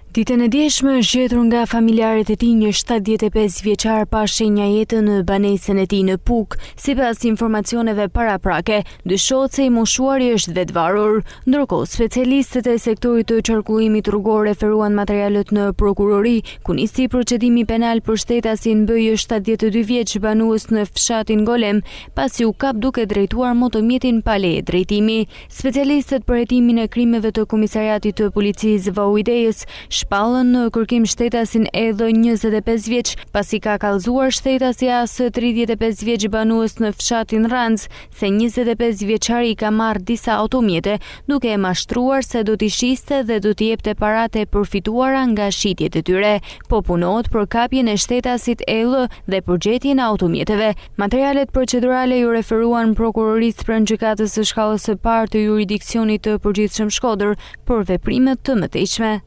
Ditën e djeshme është gjetur nga familjarët e tij një 75 vjeçar pa shenja jete në banesën e tij në Puk. Sipas informacioneve paraprake, dyshohet se i moshuari është vetvarur. Ndërkohë, specialistët e sektorit të qarkullimit rrugor referuan materialet në prokurori, ku nisi procedimi penal për shtetasin BJ 72 vjeç banues në fshatin Golem, pasi u kap duke drejtuar motomjetin pa leje drejtimi. Specialistët për hetimin e krimeve të komisariatit të policisë Vauidejës shpallën në kërkim shtetasin edhe 25 vjeç, pasi ka kallëzuar shtetasi as 35 vjeç banues në fshatin Ranz se 25 vjeçari ka marrë disa automjete, duke e mashtruar se do t'i shiste dhe do t'i jepte paratë e përfituara nga shitjet e tyre. Po punohet për kapjen e shtetasit EL dhe për gjetjen e automjeteve. Materialet procedurale ju referuan prokurorisë pranë gjykatës së shkallës së parë të jurisdiksionit të përgjithshëm Shkodër për veprimet të mëtejshme.